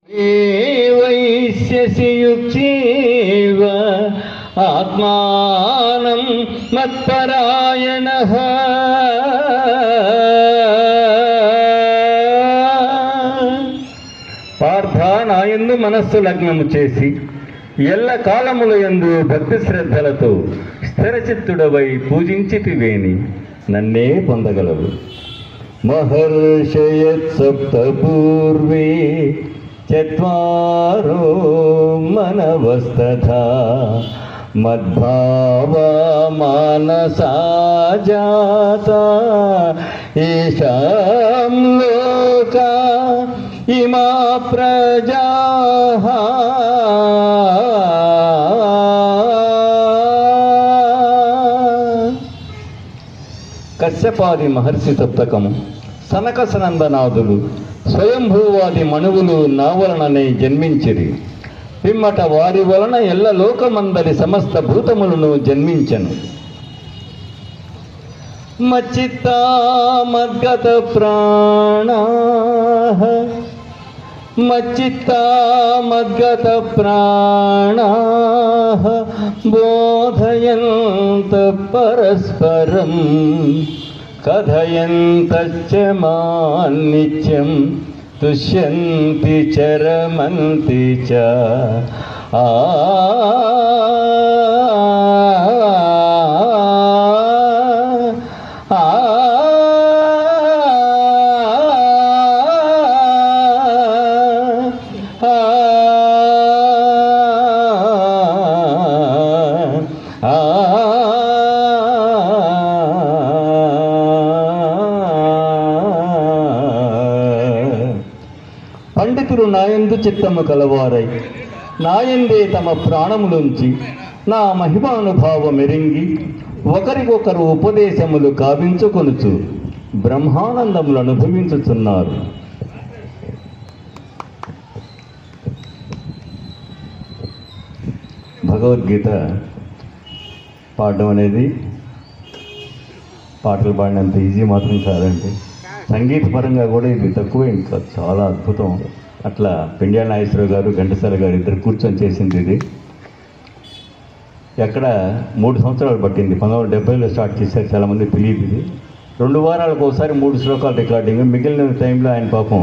వైశ్యసియుక్తీవ ఆత్మానం మత్పరాయణః పార్థ నాయందు మనస్సు లగ్నము చేసి ఎల్ల కాలముల యందు భక్తి శ్రద్ధలతో స్థిరచిత్తుడవై పూజించితివేని నన్నే పొందగలవు. మహర్షయత్ సప్త పూర్వే చత్వారో మనవస్తథా మద్భావా మానసా జాతా ఏషాం లోకా ఇమా ప్రజాః కశ్యపాది మహర్షి సప్తకము సనక సనందనాథులు స్వయంభూవాది మనువులు నా వలననే జన్మించిరి. పిమ్మట వారి వలన ఎల్ల లోకమందరి సమస్త భూతములను జన్మించను. మచ్చిత్తా మద్గత ప్రాణాః మచ్చిత్తా మద్గత ప్రాణాః బోధయంత పరస్పరం కథయంతశ్చ మాన్నిత్యం తుష్యంతి చరమంతి చ ఆ పండితులు నాయందు చిత్తము కలవారై నాయందే తమ ప్రాణములుంచి నా మహిమానుభావం ఎరింగి ఒకరికొకరు ఉపదేశములు కావించుకొనుచు బ్రహ్మానందములు అనుభవించుతున్నారు. భగవద్గీత పాడడం అనేది పాటలు పాడినంత ఈజీ మాత్రం కాదండి. సంగీతపరంగా కూడా ఇది తక్కువే, ఇంకా చాలా అద్భుతం. అట్లా పెండ్యా నాగేశ్వరరావు గారు, ఘంటసాల గారు ఇద్దరు కూర్చొని చేసింది ఇది. ఎక్కడ 3 సంవత్సరాలు పట్టింది. 1970లో స్టార్ట్ చేశారు. చాలామంది తెలియదు ఇది. 2 వారాలకు ఒకసారి 3 శ్లోకాలు రికార్డింగ్. మిగిలిన టైంలో ఆయన పాపం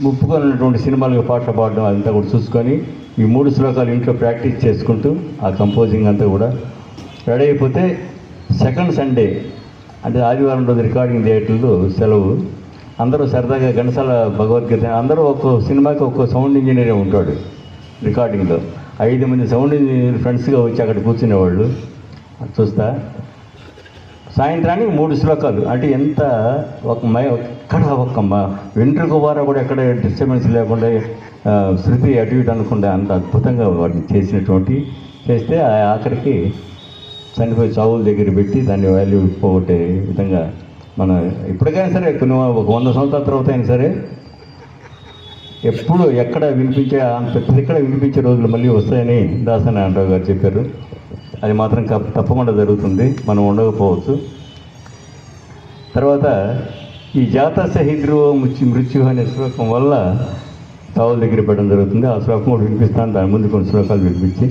ముప్పుకున్నటువంటి సినిమాలకు పాటలు పాడడం అంతా కూడా చూసుకొని ఈ 3 శ్లోకాలు ఇంట్లో ప్రాక్టీస్ చేసుకుంటూ ఆ కంపోజింగ్ అంతా కూడా రెడీ అయిపోతే సెకండ్ సండే అంటే ఆదివారం రోజు రికార్డింగ్ థియేటర్లో సెలవు. అందరూ సరదాగా ఘంటసాల భగవద్గీత అందరూ ఒక్కో సినిమాకి ఒక్కో సౌండ్ ఇంజనీరే ఉంటాడు రికార్డింగ్లో. 5 మంది సౌండ్ ఇంజనీర్ ఫ్రెండ్స్గా వచ్చి అక్కడ కూర్చునేవాళ్ళు చూస్తా. సాయంత్రానికి 3 శ్లోకాలు అంటే ఎంత ఎక్కడ ఒక్క వెంట్రుక వారా కూడా ఎక్కడ డిస్టర్బెన్స్ లేకుండా శృతి అటు ఇటు అనుకుండా అంత అద్భుతంగా వాటిని చేస్తే ఆఖరికి చనిపోయి చావుల దగ్గర పెట్టి దాన్ని వాల్యూ పోగొట్టే విధంగా మన ఇప్పటికైనా సరే కొన్ని 100 సంవత్సరాల తర్వాత అయినా సరే ఎప్పుడు ఎక్కడ వినిపించే ప్రతి ఎక్కడ వినిపించే రోజులు మళ్ళీ వస్తాయని దాసనారాయణరావు గారు చెప్పారు. అది మాత్రం తప్పకుండా జరుగుతుంది, మనం ఉండకపోవచ్చు. తర్వాత ఈ జాతస్య హి ధ్రువో మృత్యు అనే శ్లోకం వల్ల చావుల దగ్గర పెట్టడం జరుగుతుంది. ఆ శ్లోకం కూడా వినిపిస్తాను. దాని ముందు కొన్ని శ్లోకాలు వినిపించి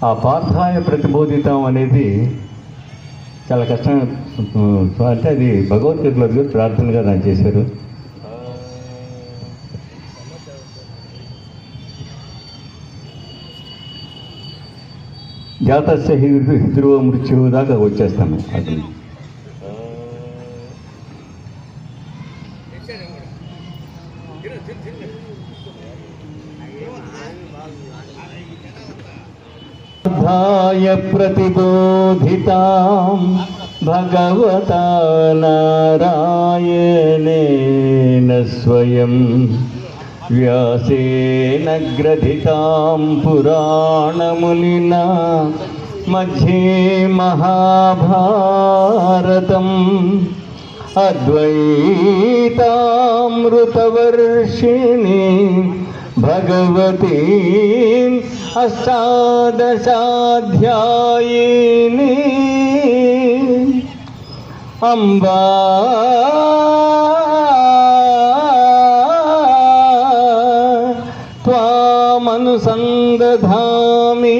ఆ పార్థాయ ప్రతిబోధితం అనేది చాలా కష్టం. అంటే అది భగవద్గీతలో ప్రార్థనగా దాన్ని చేశారు. జాతస్య హి ధ్రువ మృత్యు దాకా వచ్చేస్తాము. అది ప్రతిబోధితాం భగవతా నారాయణేన స్వయం వ్యాసేన గ్రథితాం పురాణమునినా మధ్యే మహాభారతం అద్వైతామృతవర్షిణి భగవతి అష్టాదశాధ్యాయిని అంబా మామనుసందధామి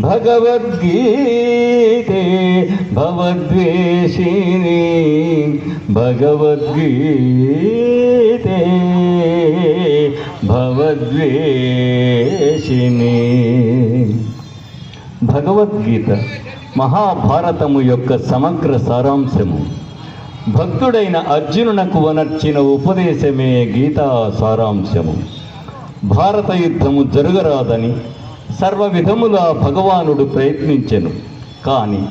భగవద్గీతే భవద్వేషిణి భగవద్గీతే భవద్వేషిణి. భగవద్గీత మహాభారతము యొక్క సమగ్ర సారాంశము. భక్తుడైన అర్జునునకు వనర్చిన ఉపదేశమే గీతా సారాంశము. భారత యుద్ధము జరగరాదని సర్వ విధములా భగవానుడు ప్రయత్నించెను. కానీ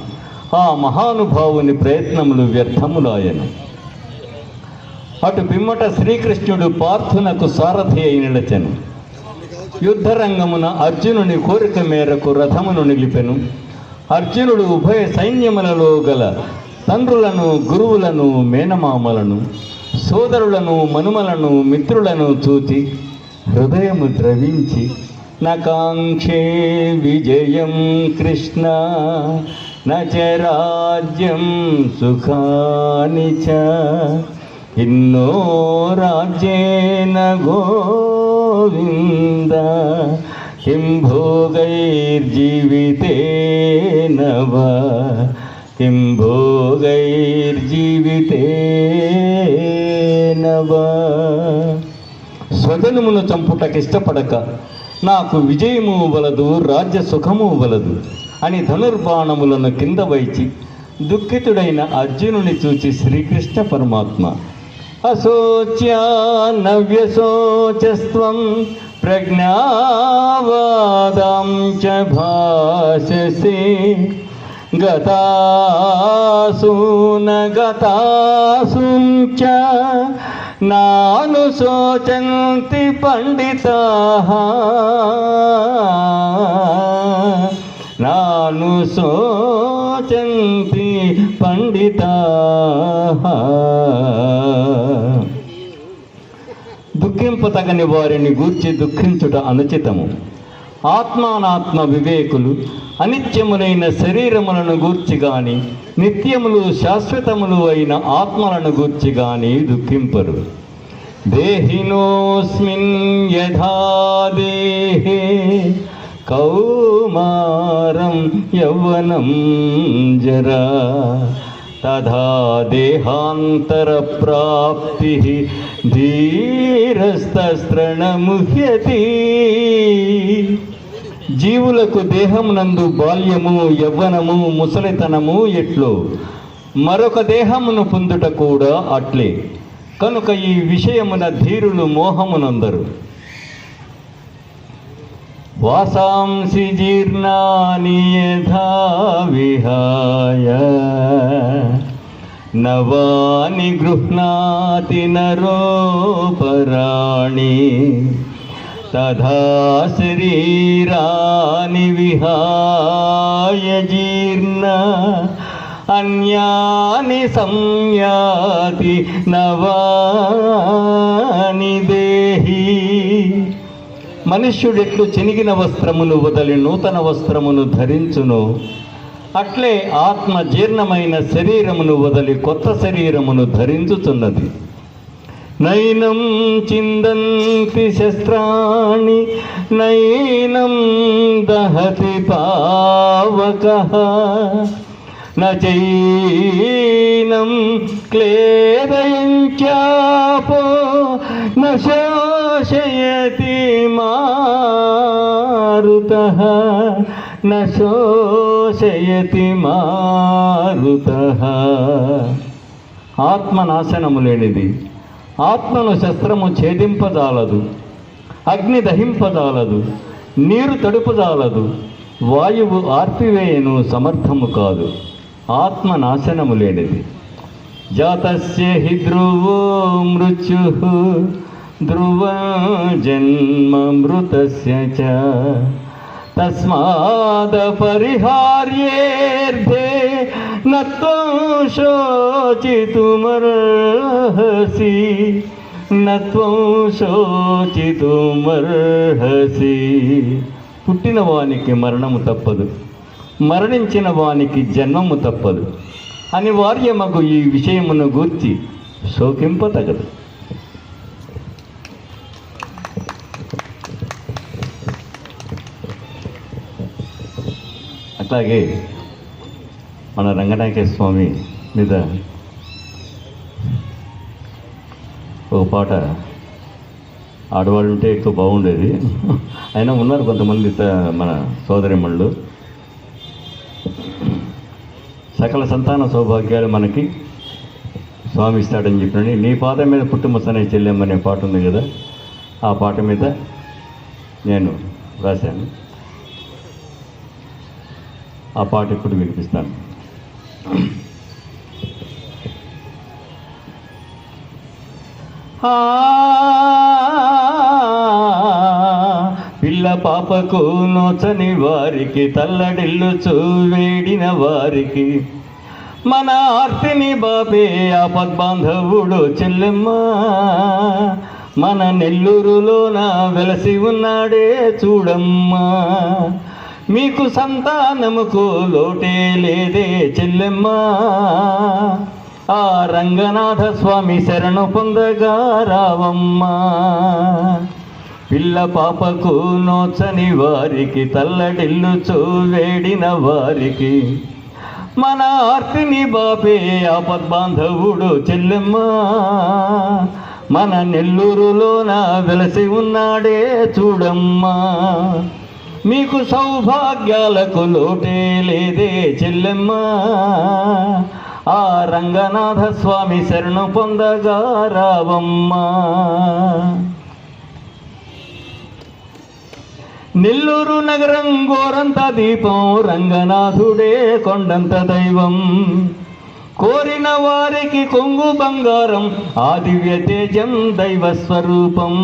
ఆ మహానుభావుని ప్రయత్నములు వ్యర్థములాయను. అటు పిమ్మట శ్రీకృష్ణుడు పార్థునకు సారథి అయి నిలచెను. యుద్ధరంగమున అర్జునుని కోరిక మేరకు రథమును నిలిపెను. అర్జునుడు ఉభయ సైన్యములలో గల తండ్రులను, గురువులను, మేనమామలను, సోదరులను, మనుమలను, మిత్రులను చూచి హృదయము ద్రవించి నకాంక్షే విజయం కృష్ణ నచ రాజ్యం సుఖాని చ ఇన్నో రాజ్యేన గోవింద కిం భోగైర్జీవితేన వా కిం భోగైర్జీవితేన వా. స్వజనమును చంపుటకిష్టపడక నాకు విజయము వలదు, రాజ్య సుఖము వలదు అని ధనుర్బాణములను కింద వైచి దుఃఖితుడైన అర్జునుని చూచి శ్రీకృష్ణ పరమాత్మ అశోచ్యానవ్యశోచస్త్వం ప్రజ్ఞావాదాం చ భాషసి గతాసూన గతాసుం చ నానుశోచంతి పండితాః నానుశోచంతి పండితాః. దుఃఖింపతగని వారిని గూర్చి దుఃఖించుట అనుచితము. ఆత్మానాత్మ వివేకులు అనిత్యములైన శరీరములను గూర్చి గాని నిత్యములు శాశ్వతములు అయిన ఆత్మలను గూర్చి గాని దుఃఖింపరు. దేహినోస్మిన్ యథా దేహే కౌమారం యౌవనం జరా తథా దేహాంతర ప్రాప్తి ధీరస్తృణముహ్యతి. జీవులకు దేహమునందు బాల్యము, యవ్వనము, ముసలితనము ఎట్లో మరొక దేహమును పొందుట కూడా అట్లే. కనుక ఈ విషయమున ధీరులు మోహమునందరు. వాసాంసి జీర్ణాని యథా విహాయ నవాని గృహ్ణాతి నరోపరాణి తథా శరీరాని విహాయ జీర్ణ అన్యాని సంయాతి నవాని దేహి. మనుష్యుడెట్లు చినిగిన వస్త్రమును వదలి నూతన వస్త్రమును ధరించును, అట్లే ఆత్మ జీర్ణమైన శరీరమును వదలి కొత్త శరీరమును ధరించుతున్నది. నైనం చిందంతి శస్త్రాణి నైనం దహతి పావకః నచైనం క్లేదయంచాపో న శోషయతి మారుతః న శోషయతి మారుతః. ఆత్మనాశనము లేనిది, ఆత్మను శస్త్రము ఛేదింపజాలదు, అగ్ని దహింపజాలదు, నీరు తడుపుజాలదు, వాయువు ఆర్పివేయను సమర్థము కాదు. ఆత్మనాశనము లేనిది. జాతస్య హి ధ్రువో మృత్యుః ధ్రువం జన్మ మృతస్య చ తస్మాదపరిహార్యేర్థే నత్వం శోచితుమర్హసి నత్వం శోచితుమర్హసి. పుట్టిన వానికి మరణము తప్పదు, మరణించిన వానికి జన్మము తప్పదు. అనివార్యమగు ఈ విషయమును గూర్చి శోకింపతగదు. అట్లాగే మన రంగనాయక స్వామి మీద ఒక పాట ఆడవాళ్ళు ఉంటే ఎక్కువ బాగుండేది. అయినా ఉన్నారు కొంతమంది మన సోదరిమణులు. సకల సంతాన సౌభాగ్యాలు మనకి స్వామి ఇస్తాడని చెప్పినని నీ పాదం మీద పుట్టుమసనే చెల్లెమ్మనే పాట ఉంది కదా, ఆ పాట మీద నేను రాశాను. ఆ పాట ఇప్పుడు వినిపిస్తాను. పిల్ల పాపకు నోచని వారికి, తల్లడిల్లుచు వేడిన వారికి, మన ఆర్తిని బాపే ఆపద్బాంధవుడు చెల్లెమ్మ మన నెల్లూరులోన వెలసి ఉన్నాడే చూడమ్మా. మీకు సంతానముకు లోటే లేదే చెల్లెమ్మ, ఆ రంగనాథ స్వామి శరణు పొందగా రావమ్మా. పిల్ల పాపకు నోచని వారికి, తల్లడిల్లుచు వేడిన వారికి, మన ఆర్తిని బాపే ఆపద్బాంధవుడు చెల్లెమ్మ మన నెల్లూరులోన వెలసి ఉన్నాడే చూడమ్మా. మీకు సౌభాగ్యాలకు లోటే లేదే చెల్లెమ్మ, ఆ రంగనాథ స్వామి శరణు పొందగా రావమ్మా. నెల్లూరు నగరం గోరంత దీపం, రంగనాథుడే కొండంత దైవం, కోరిన వారికి కొంగు బంగారం, ఆ దివ్య తేజం దైవస్వరూపం.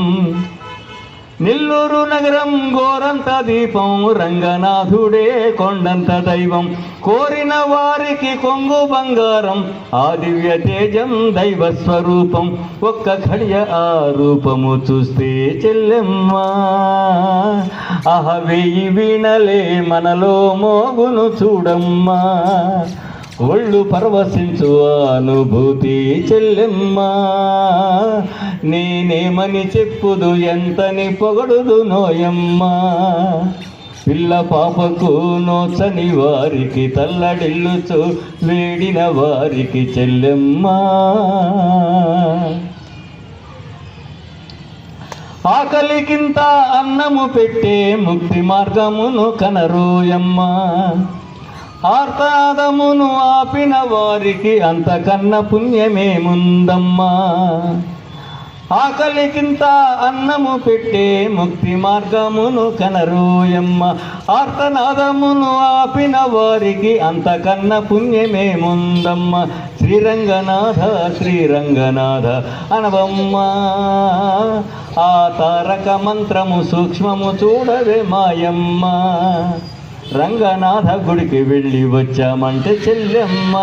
నెల్లూరు నగరం గోరంత దీపం, రంగనాథుడే కొండంత దైవం, కోరిన వారికి కొంగు బంగారం, ఆ దివ్య తేజం దైవస్వరూపం. ఒక్క ఘడియ ఆ రూపము చూస్తే చెల్లెమ్మ, ఆహ వెయ్యి వీణలే మనలో మోగును చూడమ్మా. ఒళ్ళు పరవశించు అనుభూతి చెల్లెమ్మ, నేనేమని చెప్పుదు ఎంతని పొగడుదు నోయమ్మ. పిల్ల పాపకు నోచని వారికి, తల్లడిల్లుచు వేడిన వారికి చెల్లెమ్మ. ఆకలికింత అన్నము పెట్టే ముక్తి మార్గమును కనరోయమ్మ, ఆర్తాదమును ఆపిన వారికి అంతకన్న పుణ్యమేముందమ్మా. ఆకలికింత అన్నము పెట్టే ముక్తి మార్గమును కనరోయమ్మ, ఆర్తనాదమును ఆపిన వారికి అంతకన్న పుణ్యమేముందమ్మ. శ్రీరంగనాథ శ్రీరంగనాథ అనవమ్మ, ఆ తారక మంత్రము సూక్ష్మము చూడవే మాయమ్మ. రంగనాథ గుడికి వెళ్ళి వచ్చామంటే చెల్లెమ్మ,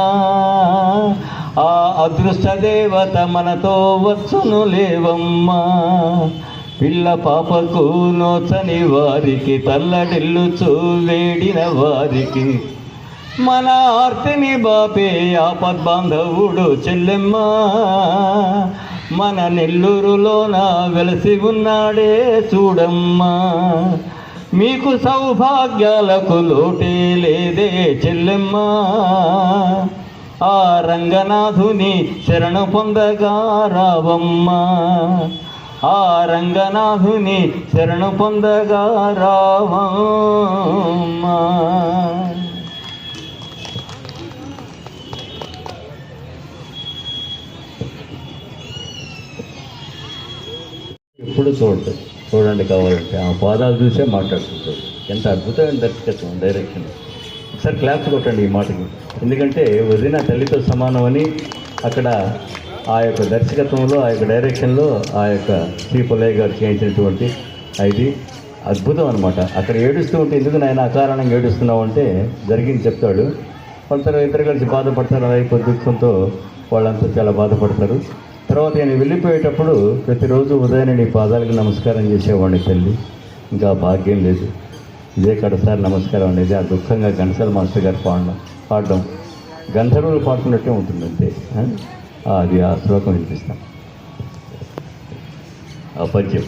ఆ అదృష్ట దేవత మనతో వచ్చును లేవమ్మా. పిల్ల పాపకు నోచని వారికి, తల్లడిల్లుచు వేడిన వారికి, మన ఆర్తిని బాపే ఆపద్బాంధవుడు చెల్లెమ్మ మన నెల్లూరులోన వెలసి ఉన్నాడే చూడమ్మా. మీకు సౌభాగ్యాలకు లోటే లేదే చెల్లెమ్మ, ఆ రంగనాథుని శరణు పొందగా రావమ్మా. ఆ రంగనాథుని శరణు పొందగా రావమ్మా. ఎప్పుడు చూడండి కావాలంటే ఆ పాదాలు చూసే మాట్లాడుతుంటారు. ఎంత అద్భుతమైన దర్శకత్వం, డైరెక్షన్. ఒకసారి క్లాప్స్ కొట్టండి ఈ మాటకి. ఎందుకంటే వదిన తల్లితో సమానం అని అక్కడ ఆ యొక్క దర్శకత్వంలో, ఆ యొక్క డైరెక్షన్లో ఆ యొక్క శ్రీ పుల్లయ్య గారు చేయించినటువంటి ఇది అద్భుతం అనమాట. అక్కడ ఏడుస్తూ ఉంటే ఎందుకు నాయన అకారణంగా ఏడుస్తున్నావు అంటే జరిగింది చెప్తాడు. కొంత ఇద్దరు కలిసి బాధపడతారు. అయిపోయి దుఃఖంతో వాళ్ళంతా చాలా బాధపడతారు. తర్వాత నేను వెళ్ళిపోయేటప్పుడు ప్రతిరోజు ఉదయాన్నే నీ పాదాలకు నమస్కారం చేసేవాడిని తల్లి, ఇంకా భాగ్యం లేదు, ఇదే కడసారి నమస్కారం అనేది. ఆ దుఃఖంగా ఘంటసాల మాస్టర్ గారు పాడడం గంధర్వులు పాడుతున్నట్టే ఉంటుంది అంతే. అది ఆ శ్లోకం వినిపిస్తాం, ఆ పద్యం.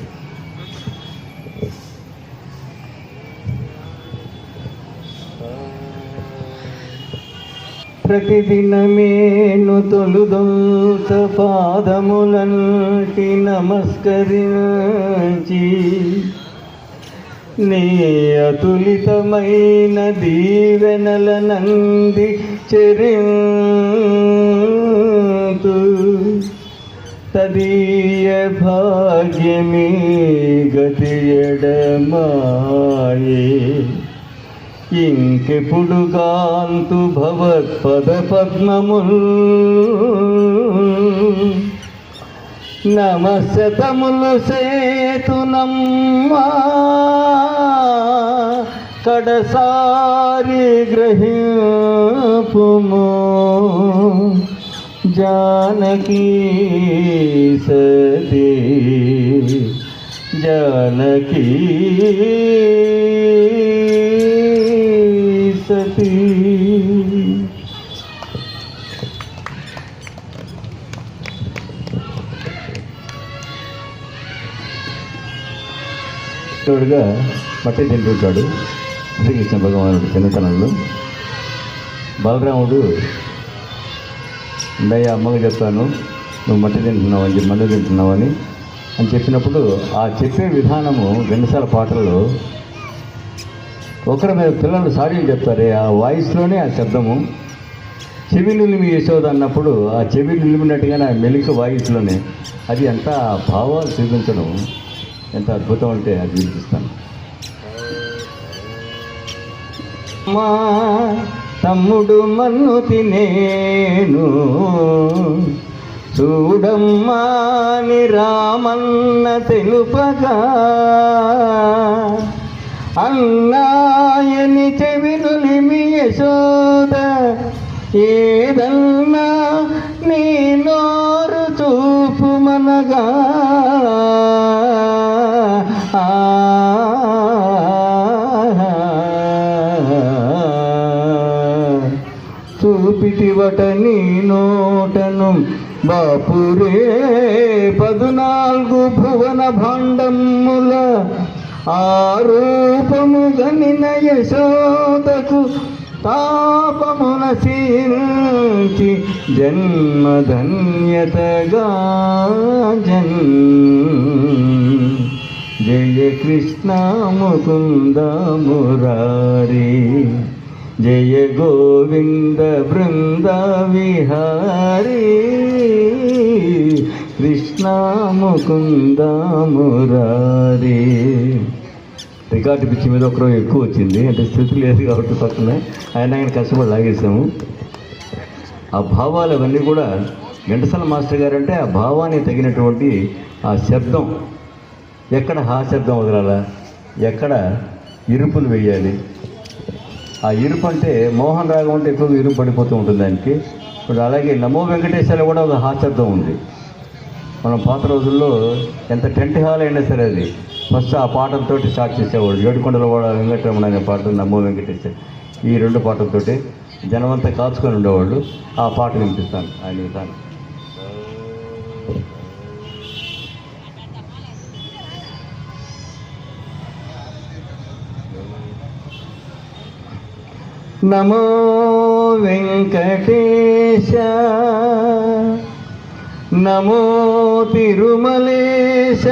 ప్రతిదినమేను తొలుదొంత పాదములంటి నమస్కరించి నీ అతులితమైన దీవెనల నంది చెరింతు తదీయ భాగ్యమీ గతి ఎడమాయే ఇంకెప్పుడు కాంతు భవత్పద పద్మముల్ నమశతములు సేతునమ్మా కడసారి గ్రహింపుము జానకీ సతీ జానకీ సతీ. తోడుగా మట్టి తింటుంటాడు శ్రీకృష్ణ భగవానుడు చిన్నతనంలో. బలరాముడు అన్నయ్య అమ్మగా చెప్తాను నువ్వు మట్టి తింటున్నావు అని చెప్పి మందు తింటున్నావు అని చెప్పినప్పుడు ఆ చెప్పే విధానము ఘంటసాల పాటల్లో ఒకరి మీద పిల్లలు సారీలు చెప్తారే ఆ వాయిస్లోనే ఆ శబ్దము చెవి నిలిమి యశోద అన్నప్పుడు ఆ చెవి నిలిమినట్టుగానే ఆ మెలిక వాయిస్లోనే అది ఎంత భావాలు చూపించడం ఎంత అద్భుతం అంటే అది వినిపిస్తాను. మా తమ్ముడు మన్ను తినేను చూడమ్మా ని రామన్న తెలుపగా అన్నాయని చెవినులిమి యశోద ఏదన్నా నీ నోరు చూపు మనగా చూపిటివట నీ నోటను బాపురే 14 భువన భాండముల ఆరూపము గనిన యశోదకు తాపమున సీంచి జన్మధన్యతగా జయ కృష్ణ ముకుంద మురారి జయ గోవింద బృంద విహారీ కృష్ణ ముకుంద మురారి. రికార్డు పిచ్చి మీద ఒకరోజు ఎక్కువ వచ్చింది అంటే స్థితి లేదు కాబట్టి పక్కన ఆయన కష్టపడి లాగేసాము. ఆ భావాలు అవన్నీ కూడా ఘంటసాల మాస్టర్ గారు అంటే ఆ భావానికి తగినటువంటి ఆ శబ్దం ఎక్కడ హా శబ్దం వదలాలా ఎక్కడ ఇరుపులు వేయాలి. ఆ ఇరుపు అంటే మోహన్ రాగం అంటే ఎక్కువగా ఇరుపు పడిపోతూ ఉంటుంది దానికి. ఇప్పుడు అలాగే నమో వెంకటేశ్వర కూడా ఒక హా శబ్దం ఉంది. మనం పాత రోజుల్లో ఎంత టెంట్ హాల్ అయినా సరే అది ఫస్ట్ ఆ పాటలతో స్టార్ట్ చేసేవాడు. ఏడుకొండల వాడ వెంకటరమణ అనే పాట నమో వెంకటేశ్వర ఈ 2 పాటలతోటి జనమంతా కాచుకొని ఉండేవాళ్ళు. ఆ పాట వినిపిస్తాను ఆయన విధానం. నమో వెంకటేశ నమో తిరుమలేశ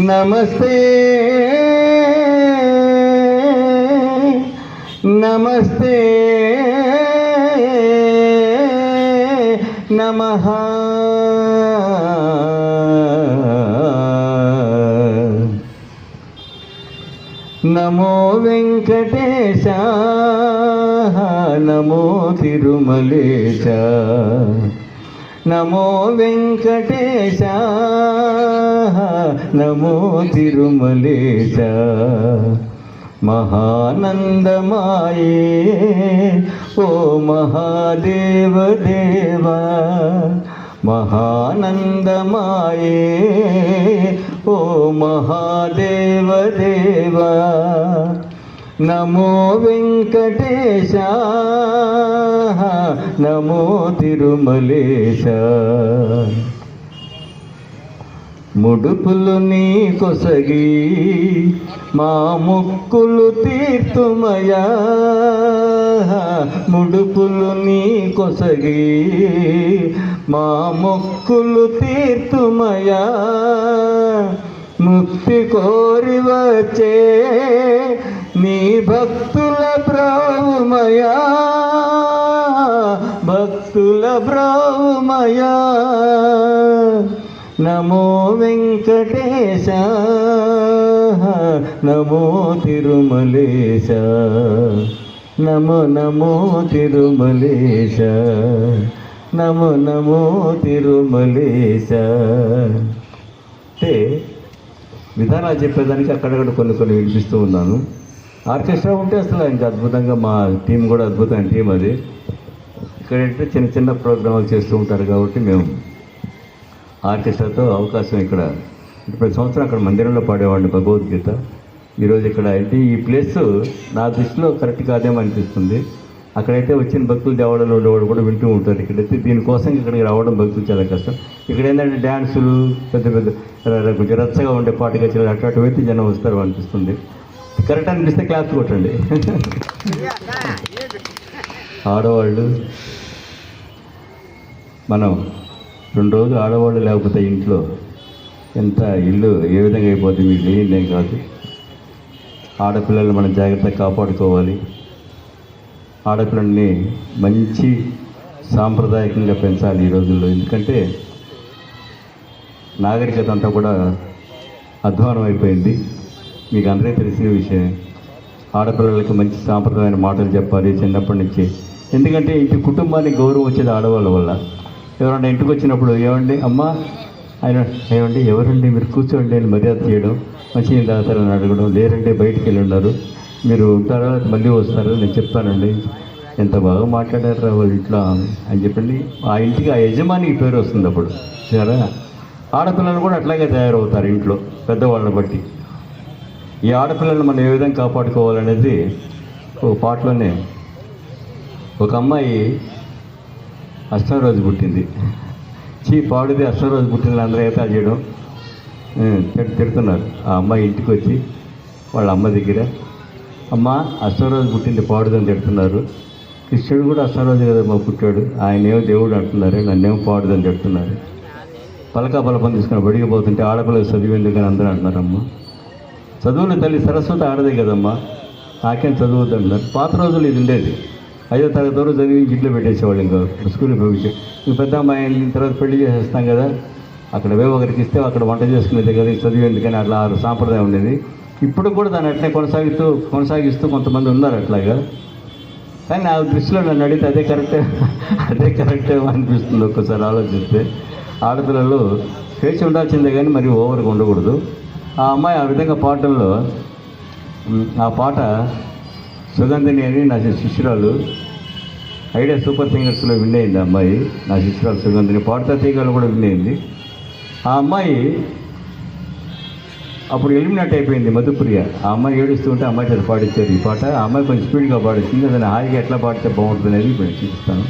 నమస్తే నమస్తే నమః. నమో వెంకటేశ నమో తిరుమలేశ నమో వెంకటేశ నమో తిరుమలేశ. మహానందమాయే ఓ మహాదేవ దేవా మహానందమాయే ఓ మహాదేవ దేవా. నమో వెంకటేశ నమో తిరుమలేశ. ముడుపులు నీ కొసగి మా ముక్కులు తీర్తుమయా, ముడుపులు నీ కొసగి మా మొక్కులు తీర్తుమయా, ముక్తి కోరి వచ్చే నీ భక్తుల బ్రావుమయా, భక్తుల బ్రావుమయా. నమో వెంకటేశ, నమో తిరుమలేశ, నమో నమో తిరుమలేశ, నమో నమో తిరుమలేశ. అంటే విధానాలు చెప్పేదానికి అక్కడక్కడ కొన్ని కొన్ని వినిపిస్తూ ఉన్నాను. ఆర్కెస్ట్రా ఉంటే అసలు ఇంకా అద్భుతంగా, మా టీం కూడా అద్భుతమైన టీం అది. ఇక్కడంటే చిన్న చిన్న ప్రోగ్రామాలు చేస్తూ ఉంటారు కాబట్టి మేము ఆర్కెస్ట్రాతో అవకాశం ఇక్కడ ప్రతి సంవత్సరం అక్కడ మందిరంలో పాడేవాడిని భగవద్గీత. ఈరోజు ఇక్కడ అంటే ఈ ప్లేస్ నా దృష్టిలో కరెక్ట్ కాదేమో అనిపిస్తుంది. అక్కడైతే వచ్చిన భక్తులు దేవాడలో ఉండేవాడు కూడా వింటూ ఉంటారు. ఇక్కడైతే దీనికోసం ఇక్కడికి రావడం భక్తులు చాలా కష్టం. ఇక్కడ ఏంటంటే డ్యాన్సులు పెద్ద పెద్ద కొంచెం రచ్చగా ఉండే పాటగా చాలా అటు అయితే జనం వస్తారు అనిపిస్తుంది. కరెక్ట్ అనిపిస్తే క్లాస్ కొట్టండి. ఆడవాళ్ళు మనం 2 రోజులు ఆడవాళ్ళు లేకపోతే ఇంట్లో ఎంత ఇల్లు ఏ విధంగా అయిపోతుంది మీకు తెలియదేం కాదు. ఆడపిల్లల్ని మనం జాగ్రత్తగా కాపాడుకోవాలి. ఆడపిల్లల్ని మంచి సాంప్రదాయకంగా పెంచాలి ఈ రోజుల్లో. ఎందుకంటే నాగరికత అంతా కూడా అధ్వానం అయిపోయింది. మీకు అందరికీ తెలిసిన విషయం. ఆడపిల్లలకు మంచి సాంప్రదాయమైన మాటలు చెప్పాలి చిన్నప్పటి నుంచి. ఎందుకంటే ఇంటి కుటుంబానికి గౌరవం వచ్చేది ఆడవాళ్ళ వల్ల. ఎవరన్నా ఇంటికి వచ్చినప్పుడు ఏమండి అమ్మ ఆయన ఏమండి ఎవరండి మీరు కూర్చోండి అని మర్యాద చేయడం, మంచిగా తాగుతారని అడగడం, లేరంటే బయటికి వెళ్ళి ఉన్నారు మీరు ఉంటారా మళ్ళీ వస్తారా నేను చెప్తానండి, ఎంత బాగా మాట్లాడారు వాళ్ళు ఇట్లా అని చెప్పండి. ఆ ఇంటికి ఆ యజమానికి పేరు వస్తుంది అప్పుడు. సరే ఆడపిల్లలు కూడా అట్లాగే తయారవుతారు ఇంట్లో పెద్దవాళ్ళని బట్టి. ఈ ఆడపిల్లలను మనం ఏ విధంగా కాపాడుకోవాలనేది ఒక పాటలోనే ఒక అమ్మాయి అష్టమ రోజు పుట్టింది. పాడితే అష్టమ రోజు పుట్టిన అందరూ ఏతా చేయడం తిడుతున్నారు. ఆ అమ్మాయి ఇంటికి వచ్చి వాళ్ళ అమ్మ దగ్గర అమ్మ అష్టమ రోజు పుట్టింది పాడుదని తిడుతున్నారు. కృష్ణుడు కూడా అష్టమ రోజు కదా మా పుట్టాడు, ఆయనేమో దేవుడు అంటున్నారు, నన్నేమో పాడుదని చెప్తున్నారు. పలకా బలపం తీసుకుని బడికి పోతుంటే ఆడపిల్లలు చదివేందుకని అందరూ అంటున్నారు. అమ్మ చదువులు తల్లి సరస్వతి ఆడదే కదమ్మా, నాకేం చదువుద్దు అంటున్నారు. పాత రోజులు ఇది ఉండేది. 5వ తరగతి వరకు చదివి ఇంట్లో పెట్టేసేవాళ్ళు. ఇంకా స్కూల్కి పంపించే ఇంక పెద్ద అమ్మాయి అయిన తర్వాత పెళ్లి చేసేస్తాం కదా, అక్కడ ఒకరికి ఇస్తే అక్కడ వంట చేసుకునేది కదా, చదివి ఎందుకని అట్లా సాంప్రదాయం ఉండేది. ఇప్పుడు కూడా దాన్ని అట్లే కొనసాగిస్తూ కొంతమంది ఉన్నారు అట్లాగా. కానీ నా దృష్టిలో నన్ను అడిగితే అదే కరెక్టే అనిపిస్తుంది ఒక్కసారి ఆలోచిస్తే. ఆడపిల్లలు స్వేచ్ఛ ఉండాల్సిందే కానీ మరి ఓవర్గా ఉండకూడదు. ఆ అమ్మాయి ఆ విధంగా పాడటంలో ఆ పాట సుగంధిని అని నా శిష్యురాలు ఐడియా సూపర్ సింగర్స్లో విన్ అయింది. ఆ అమ్మాయి నా శిష్యురాలు సుగంధిని పాడతా తీగలు కూడా విన్ అయింది. ఆ అమ్మాయి అప్పుడు ఎలిమినేట్ అయిపోయింది మధుప్రియ. ఆ అమ్మాయి ఏడుస్తూ ఉంటే అమ్మాయి చేత పాడించారు ఈ పాట. ఆ అమ్మాయి కొంచెం స్పీడ్గా పాడిస్తుంది. దాన్ని హాయిగా ఎట్లా పాడితే బాగుంటుంది అనేది ఇప్పుడు చూపిస్తాను.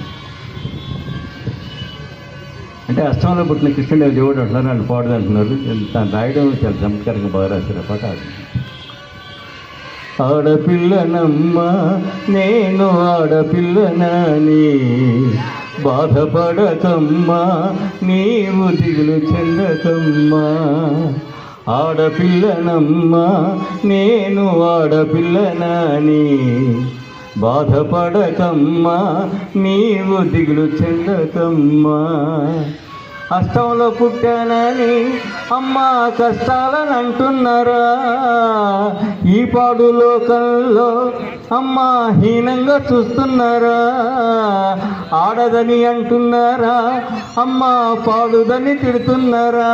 అంటే అష్టంలో పుట్టిన కృష్ణుడు దేవుడు అంటున్నారు, నన్ను పాడదు అంటున్నారు. దాన్ని రాయడం చాలా చమత్కారంగా బాగా రాశారు ఆ పాట. ఆడపిల్లనమ్మ నేను ఆడపిల్లనని బాధపడకమ్మా నీవు దిగులు చెందకమ్మా. ఆడపిల్లనమ్మ నేను ఆడపిల్లనని బాధపడకమ్మా నీవు దిగులు చెందకమ్మా. అష్టంలో పుట్టానని అమ్మా కష్టాలని అంటున్నారా, ఈ పాడు లోకంలో అమ్మా హీనంగా చూస్తున్నారా. ఆడదని అంటున్నారా, అమ్మా పాడుదని తిడుతున్నారా.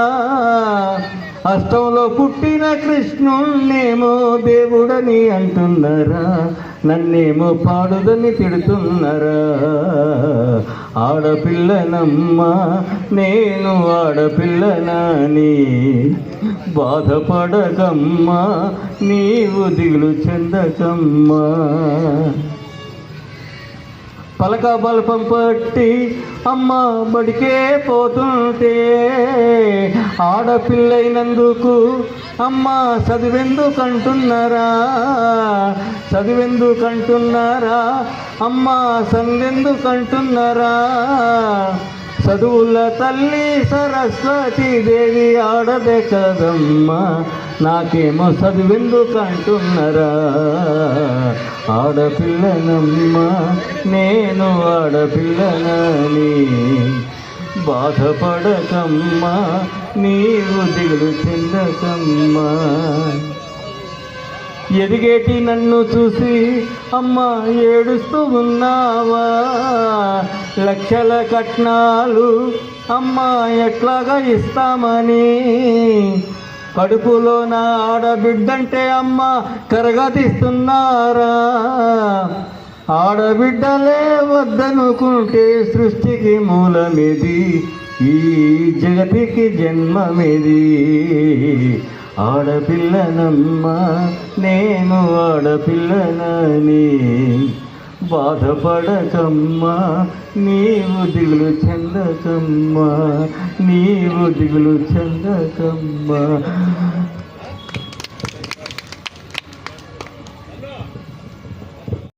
అష్టంలో పుట్టిన కృష్ణుణ్ణేమో దేవుడని అంటున్నారా, నన్నేమో పాడుదని తిడుతున్నారా. ఆడపిల్లనమ్మా నేను ఆడపిల్లనని బాధపడకమ్మా నీవు దిగులు చెందకమ్మా. పలక బల్పం పట్టి అమ్మ బడికే పోతుంటే ఆడపిల్లైనందుకు అమ్మ చదివెందుకంటున్నారా అమ్మ సందెందుకంటున్నారా చదువుల తల్లి సరస్వతి దేవి ఆడదే కదమ్మా నాకేమో చదువెందుకంటున్నారా ఆడపిల్లనమ్మా నేను ఆడపిల్లనని బాధపడకమ్మా నీవు దిగులు చెందకమ్మా ఎదిగేటి నన్ను చూసి అమ్మ ఏడుస్తూ ఉన్నావా లక్షల కట్నాలు అమ్మ ఎట్లాగా ఇస్తామని కడుపులో నా ఆడబిడ్డంటే అమ్మ కరగతీస్తున్నారా ఆడబిడ్డలే వద్దనుకుంటే సృష్టికి మూలమిది ఈ జగతికి జన్మమిది ఆడపిల్లనమ్మా నేను ఆడపిల్లనని బాధపడకమ్మా నీవు దిగులు చెందకమ్మా